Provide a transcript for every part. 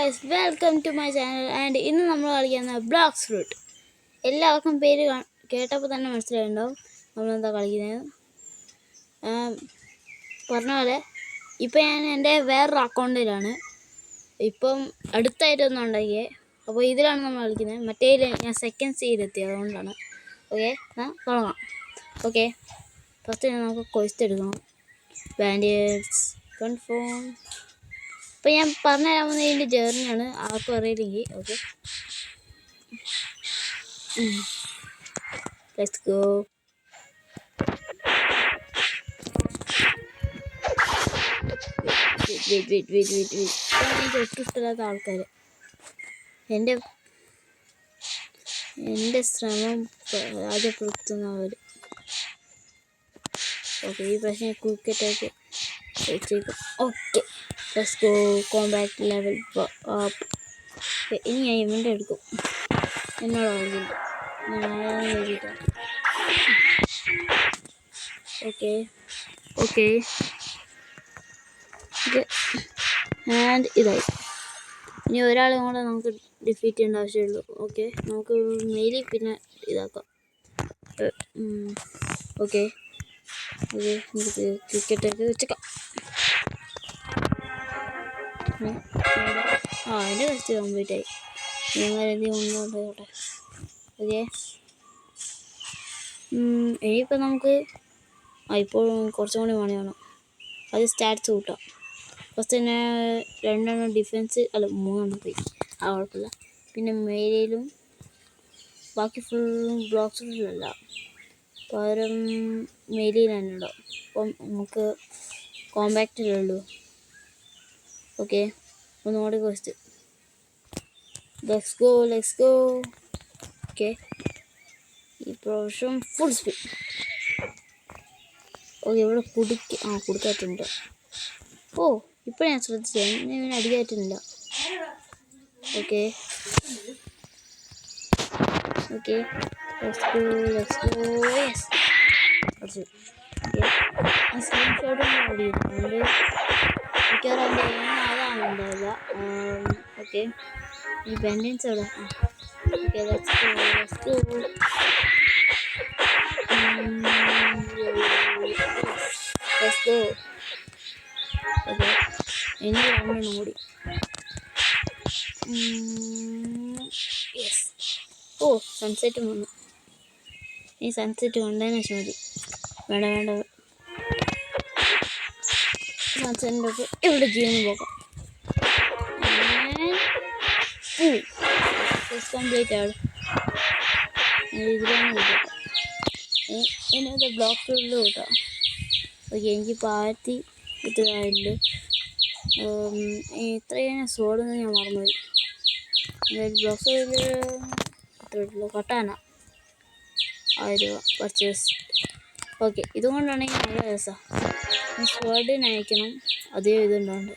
Guys, welcome to my channel. And ഇന്ന് നമ്മൾ കളിക്കുന്ന ബ്ലോക്സ് ഫ്രൂട്ട്. എല്ലാവർക്കും പേര് കേട്ടപ്പോൾ തന്നെ മനസ്സിലായിട്ടുണ്ടാവും നമ്മളെന്താ കളിക്കുന്നത്. പറഞ്ഞ പോലെ ഇപ്പം ഞാൻ എൻ്റെ വേറൊരു അക്കൗണ്ടിലാണ് ഇപ്പം അടുത്തായിട്ടൊന്നും ഉണ്ടാക്കിയേ. അപ്പോൾ ഇതിലാണ് നമ്മൾ കളിക്കുന്നത്. മറ്റേ ഞാൻ സെക്കൻഡ് സീരിയലെത്തി, അതുകൊണ്ടാണ്. ഓക്കെ, തുടങ്ങാം. ഓക്കെ, ഫസ്റ്റ് നമുക്ക് ക്വസ്റ്റ് എടുക്കണം. ബാൻഡേഡ്സ് കൺഫേം. അപ്പോൾ ഞാൻ പറഞ്ഞു തരാൻ പോകുന്നത് ഇതിൻ്റെ ജേർണിയാണ്, ആർക്കും അറിയില്ലെങ്കിൽ. Okay, let's go. എനിക്ക് ഒട്ടും ഇഷ്ടമില്ലാത്ത ആൾക്കാർ എൻ്റെ ശ്രമം പരാജയപ്പെടുത്തുന്നവർ. ഓക്കെ, ഈ പ്രശ്നം ക്രിക്കറ്റൊക്കെ വെച്ചേക്കും. Okay, let's go. Compact level up. ഇനി ഞാൻ ഇവൻ്റെ എടുക്കും. എന്നോട് കളിക്കുന്നു. ഓക്കെ ഓക്കെ ആൻഡ് ഇതായി. ഇനി ഒരാളെ കൂടെ നമുക്ക് ഡിഫീറ്റ് ചെയ്യേണ്ട ആവശ്യമുള്ളൂ. ഓക്കെ, നമുക്ക് മെയിലി പിന്നെ ഇതാക്കാം. ഓക്കെ ഓക്കെ, നമുക്ക് ക്രിക്കറ്റൊക്കെ വെച്ചേക്കാം. എൻ്റെ ടെസ്റ്റ് കംപ്ലീറ്റ് ആയി. നിങ്ങളെന്തെങ്കിലും മുന്നോട്ടോട്ടെ. ഓക്കെ, ഇനിയിപ്പോൾ നമുക്ക് ഇപ്പോൾ കുറച്ചും കൂടി പണിയാണ്. അത് സ്റ്റാറ്റ്സ് കൂട്ടാം. ഫസ്റ്റ് തന്നെ 2 ഡിഫൻസ്, അല്ല 3 പോയി, ആ കുഴപ്പമില്ല. പിന്നെ മേലയിലും ബാക്കി ഫുള്ളും ബ്ലോക്സ് ഫുള്ളല്ല, പകരം മേലയിൽ തന്നെ ഉണ്ടാവും. അപ്പം നമുക്ക് കോമ്പാക്റ്റിലുള്ളൂ. ഓക്കെ, ഒന്നുകൂടി ക്വസ്റ്റ്. Let's go. ഓക്കെ, ഈ പ്രാവശ്യം ഫുൾ സ്പീഡ്. ഓക്കെ, ഇവിടെ കുടുക്കാറ്റുണ്ട്. ഓ, ഇപ്പോൾ ഞാൻ ശ്രദ്ധിച്ചത് ഇവന് അടിക്കാറ്റുന്നില്ല. Okay okay, let's go. Yes, കുറച്ച് സ്ക്രീൻഷോട്ടും ഓടിയിട്ടുണ്ട്. മിക്കവാറും എൻ്റെ അതാണ് ഉണ്ടാവില്ല. ഓക്കെ, ഈ ബാൻഡേജ് അവിടെ. Okay, let's go. ഓക്കെ, ഇനി 2 കൂടി. യെസ്. ഓ, സൺസെറ്റ് വന്നു. ഈ സൺസെറ്റ് കണ്ടതിന് ശേഷം മതി. വേണ്ട, സൺസെറ്റിൻ്റെ ഒപ്പം ഇവിടെ ജീവന് പോകാം. കംപ്ലീറ്റ് ആണ്. ഇതിലാണ് കിട്ടാം. ഇനി ബ്ലോക്ക് ഫീൽഡിൽ കിട്ടാം. ഓക്കെ, എനിക്കിപ്പോൾ 1000 ഇത്രയുണ്ട്. ഇത്രയും സോഡെന്ന് ഞാൻ മറന്നുപോയി. ബ്ലോക്ക് ഫീൽഡിൽ ഇത്രയുള്ളൂ. കട്ടാന 1000 രൂപ പർച്ചേസ്. ഓക്കെ, ഇതുകൊണ്ടാണെങ്കിൽ നല്ല രസമാണ്. സ്വേർഡിന് അയക്കണം, അതേ ഇതുണ്ടാണ്ട്.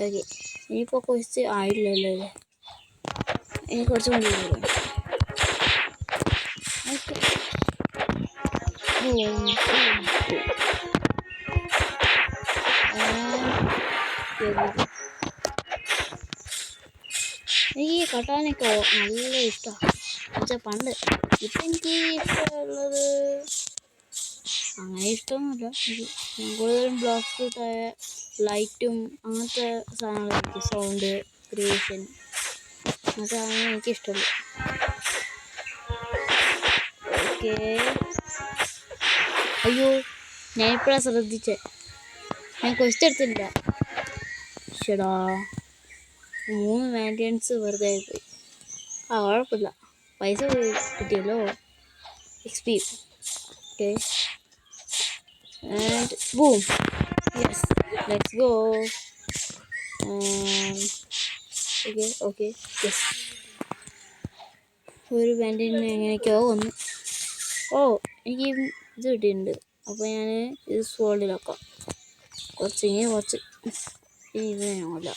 ഓക്കെ, ഇനിയിപ്പോൾ കുറച്ച് ആയില്ലല്ലോ അല്ലേ, ഇനി കുറച്ചും കൂടി വരും. ഓക്കെ, എനിക്ക് ഈ കട്ടാനൊക്കെ നല്ല ഇഷ്ടമാണ്. പക്ഷെ പണ്ട്, ഇപ്പം എനിക്ക് ഇഷ്ടമുള്ളത് അങ്ങനെ ഇഷ്ടമൊന്നുമില്ല. എനിക്ക് കൂടുതലും ബ്ലോക്ക് ഫ്രൂട്ടായ ലൈറ്റും അങ്ങനത്തെ സാധനങ്ങളായിരിക്കും. സൗണ്ട് ക്രിയേഷൻ അങ്ങനത്തെ സാധനങ്ങൾ എനിക്കിഷ്ടമുള്ളൂ. ഓക്കെ, അയ്യോ, ഞാനിപ്പോഴാണ് ശ്രദ്ധിച്ചേ, ഞാൻ ക്വസ്റ്റ് എടുത്തില്ല. ശടാ, 3 വാൻഡിയൻസ് വെറുതെ ആയിപ്പോയി. കുഴപ്പമില്ല, പൈസ കിട്ടിയല്ലോ, XP. Okay, and boom. Yes, let's go. Okay yes, ഒരു ബാൻഡിന് എങ്ങനെയൊക്കെയോ വന്നു. ഓ, എനിക്ക് ഇത് കിട്ടിയിട്ടുണ്ട്. അപ്പോൾ ഞാൻ ഇത് സ്വാളിലാക്കാം. കുറച്ച് ഇതിനല്ല.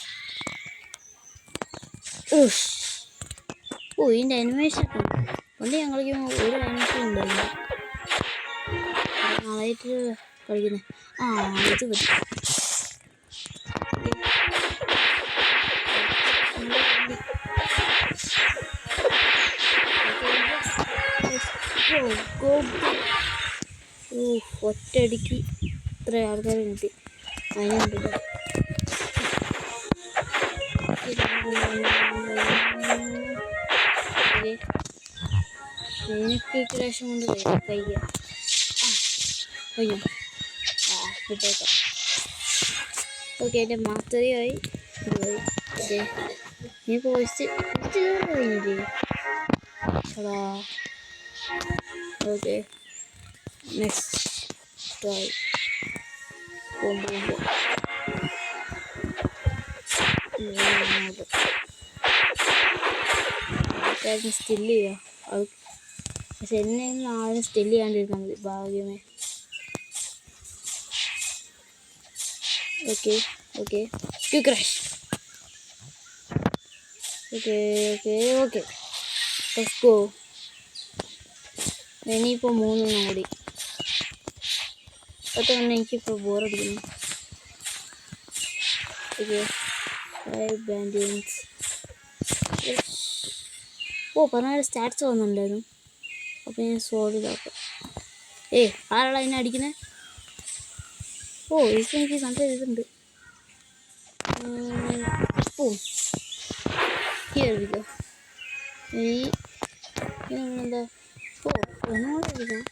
ഓ, ഇതിൻ്റെ അനിമേഷൻ പണ്ട് ഞാൻ കളിക്കുമ്പോൾ ഒരു അനിമേഷൻ ഉണ്ടായിരുന്നു. നാളായിട്ട് കളിക്കുന്നത്. ഇത് പറ്റും. ഗോ ഒറ്റയടിക്ക് ഇത്ര ആൾക്കാർ കിട്ടി. അതിനുണ്ട് എനിക്ക് ക്രാഷ് കൊണ്ട് കഴിക്കാം. കഴിഞ്ഞു. വിട്ടേക്കാം. ഓക്കെ, എൻ്റെ മാസ്റ്ററിയായി. ഓക്കെ, നീ പോയിച്ച് കഴിഞ്ഞില്ലേ? Okay, next try. സ്റ്റില് ചെയ്യാം. പക്ഷെ എന്നെ ആരും സ്റ്റില് ചെയ്യാണ്ടിരുന്നാൽ മതി. ഭാഗ്യമേ. Okay okay, crash. Okay okay okay, let's go. ഇനിയിപ്പോൾ 3 കൂടി. അതുകൊണ്ട് എനിക്കിപ്പോൾ ബോറടിക്കുന്നു. ഓക്കെ, 5 ബാൻഡിയൻസ്. പറഞ്ഞ സ്റ്റാറ്റ്സ് വന്നിട്ടുണ്ടായിരുന്നു. അപ്പോൾ ഞാൻ സോൾവ് ഇതാക്കാം. ആരാളാ അതിനെ അടിക്കുന്നത്? എനിക്ക് സംശയം ഇതുണ്ട്. കേൾവിക്കോ എന്താ? ഒന്നുകൂടെ അടിക്കാം.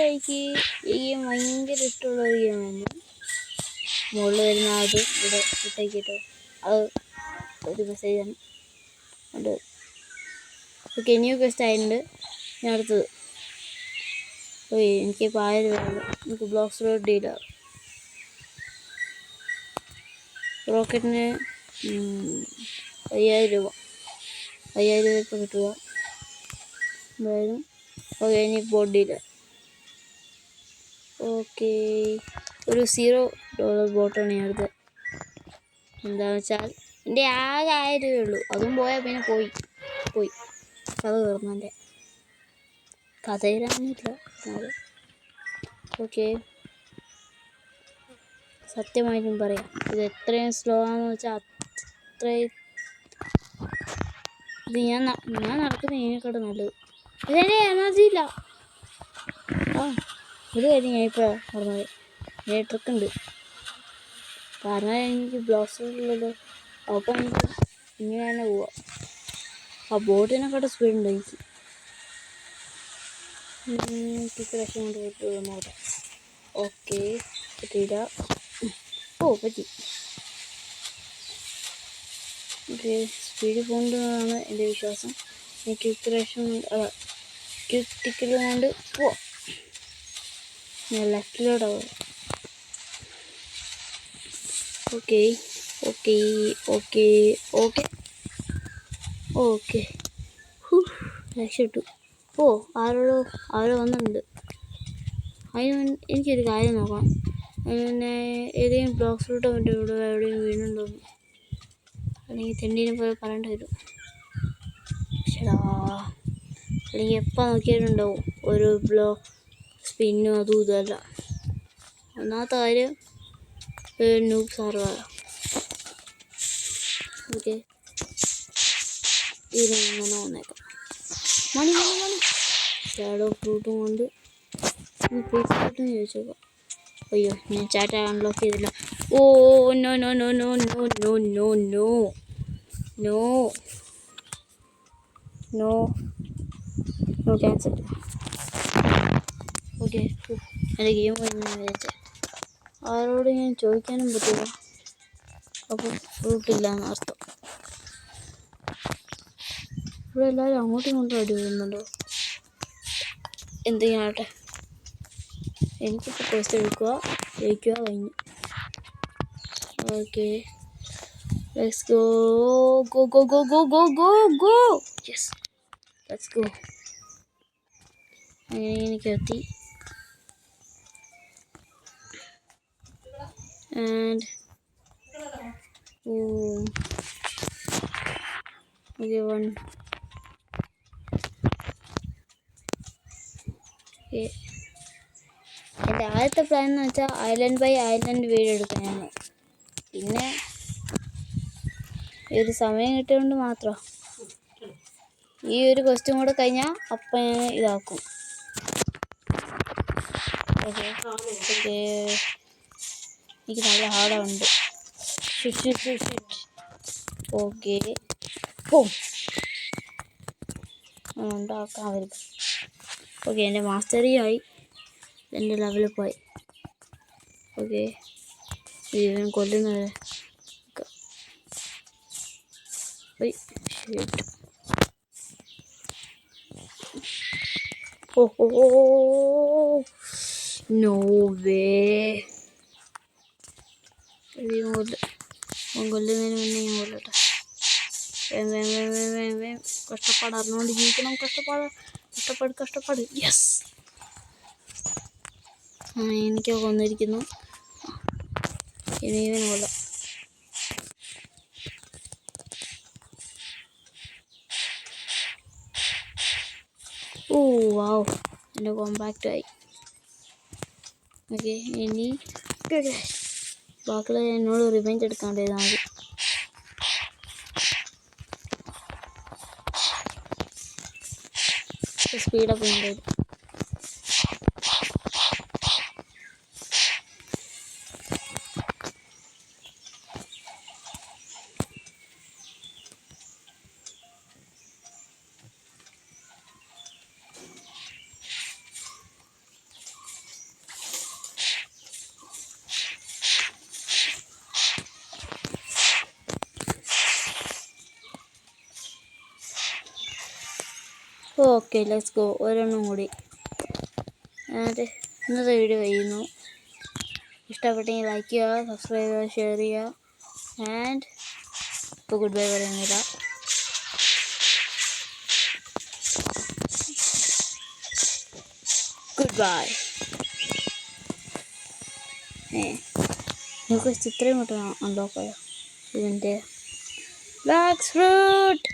എനിക്ക് ഈ ഗെയിം ഭയങ്കര ഇഷ്ടമുള്ള ഒരു ഗെയിമാണ്. മുകളിൽ വരുന്ന അത് ഇവിടെ ഇട്ടേക്കിട്ടോ. അത് ഒരു മെസ്സേജാണ്. ഉണ്ട്. ഓക്കെ, ന്യൂ ഗസ്റ്റ് ആയിട്ടുണ്ട്. ഞാൻ അടുത്തത്. എനിക്കിപ്പോൾ 1000 രൂപയുള്ളൂ. എനിക്ക് ബ്ലോക്സ് റോഡ് ഡീലർ. റോക്കറ്റിന് 5000 രൂപ. 5000 രൂപ ഇപ്പോൾ കിട്ടുക. എന്തായാലും ഓക്കെ, ഇനി ബോട്ട് ഡീലർ. ഓക്കെ, ഒരു $0 ബോട്ടാണ് ഞാൻ എടുത്തത്. എന്താണെന്ന് വെച്ചാൽ എൻ്റെ ആകെ 1000 രൂപയുള്ളൂ. അതും പോയാൽ പിന്നെ പോയി കഥ തീർന്നു. എൻ്റെ കഥ തീരാനില്ല. ഓക്കെ, സത്യമായിട്ടും പറയാം, ഇത് എത്രയും സ്ലോ ആണെന്ന് വെച്ചാൽ അത്രയും. ഇത് ഞാൻ നടക്കുന്ന ഇതിനെക്കാട്ടും നല്ലത്. ഇതെന്നെ എനർജി ഇല്ല. ഒരു കാര്യം ഞാൻ ഇപ്പോൾ പറഞ്ഞത്, എൻ്റെ ട്രിക്ക് ഉണ്ട്. കാരണം എനിക്ക് ബ്ലോക്സിലല്ലോ. അപ്പോൾ എനിക്ക് ഇങ്ങനെ തന്നെ പോവാം. ആ ബോട്ടിനെക്കാട്ടും സ്പീഡുണ്ട് എനിക്ക്. രസം കൊണ്ട് പോയിട്ട് നോക്കാം. ഓക്കെ, പറ്റിയില്ല. പറ്റി. ഓക്കെ, സ്പീഡിൽ പോകുന്നതാണ് എൻ്റെ വിശ്വാസം. എനിക്ക് ക്രിട്ടിക്കലും കൊണ്ട് പോവാം. ഞാൻ ലെഫ്റ്റിലോട്ടാവും. Okay okay okay okay okay, രക്ഷപ്പെട്ടു. ആരോ വന്നിട്ടുണ്ട്. അതിന് എനിക്കൊരു കാര്യം നോക്കാം. പിന്നെ ഏതെങ്കിലും ബ്ലോക്സ് റൂട്ടോ മറ്റോ ഇവിടെ എവിടെയും വീണുണ്ടോന്ന്, അല്ലെങ്കിൽ തെണ്ടീനെ പോയി പറയേണ്ടി വരും. അല്ലെങ്കിൽ എപ്പോൾ നോക്കിയിട്ടുണ്ടാവും ഒരു സ്പിന്നും അതും ഇതല്ല. ഒന്നാമത്തെ കാര്യം നൂബ് സർവറാണ്. ഓക്കെ, ഇതിങ്ങനെ വന്നേക്കാം. മണി ഷാഡോ ഫ്രൂട്ടും കൊണ്ട് ഫ്രൂട്ടും ചോദിച്ചേക്കാം. അയ്യോ, ഞാൻ ചാറ്റ അൺലോക്ക് ചെയ്തില്ല. No no no no no no no no no no no cancel. Okay, എൻ്റെ ഗെയിം കഴിഞ്ഞ് വിചാരിച്ചത്. ആരോട് ഞാൻ ചോദിക്കാനും പറ്റില്ല. അപ്പോൾ ഫ്രൂട്ടില്ല എന്നർത്ഥം. ഇവിടെ എല്ലാവരും അങ്ങോട്ടും ഇങ്ങോട്ടും അടി വരുന്നുണ്ടോ? എന്തെങ്കിലാട്ടെ, എനിക്കിപ്പോൾ ക്വസ്റ്റ് എടുക്കുക, ജയിക്കുക, കഴിഞ്ഞു. Okay, let's go go go go go go go go. Yes, let's go. അങ്ങനെ എനിക്ക് എത്തി. And okay, one. Okay, എൻ്റെ ആദ്യത്തെ പ്ലാൻ എന്ന് വെച്ചാൽ ഐലൻഡ് ബൈ ഐലൻഡ് വീട് എടുക്കാനാണ്. പിന്നെ ഈ ഒരു സമയം കിട്ടിയതുകൊണ്ട് മാത്രം. ഈ ഒരു ക്വസ്റ്റ്യൻ കൂടെ കഴിഞ്ഞാൽ അപ്പം ഞാൻ ഇതാക്കും. ഓക്കെ ഓക്കെ, എനിക്ക് നല്ല ഹാർഡുണ്ട്. ഓക്കെ ഉണ്ടാക്കാൻ വരും. ഓക്കെ, എൻ്റെ മാസ്റ്ററിയായി, എൻ്റെ ലെവലിൽ പോയി. ഓക്കെ, ഇവൻ കൊല്ലുന്നത്. No way. കൊല്ലുന്നതിന് മുന്നേ ഞാൻ കൊല്ലട്ടെ. കഷ്ടപ്പാട് അറിഞ്ഞുകൊണ്ട് ജീവിക്കണം. കഷ്ടപ്പാട്. യെസ്, എനിക്ക് കൊന്നിരിക്കുന്നു. ഇനി ഇവനെ കൊല്ലാം. ഓ വാവ്, എൻ്റെ കോമ്പാക്റ്റ് ആയി. ഓക്കെ, ഇനി ബാക്കിയുള്ള എന്നോട് റിവെഞ്ച് എടുക്കാണ്ടിരുന്നാൽ മതി. സ്പീഡപ്പ് ചെയ്യേണ്ടി. Okay, let's go. ഒരെണ്ണം കൂടി. എന്നിട്ട് ഇന്നത്തെ വീഡിയോ കഴിയുന്നു. ഇഷ്ടപ്പെട്ടെങ്കിൽ ലൈക്ക് ചെയ്യുക, സബ്സ്ക്രൈബ് ചെയ്യുക, ഷെയർ ചെയ്യുക. ആൻഡ് ഇപ്പോൾ ഗുഡ് ബൈ പറയുന്നില്ല. Good bye. നമുക്ക് ചിത്രം കിട്ടണം. അൺലോക്ക് ആയോ ഇതിൻ്റെ ബ്ലാക്ക് ഫ്രൂട്ട്.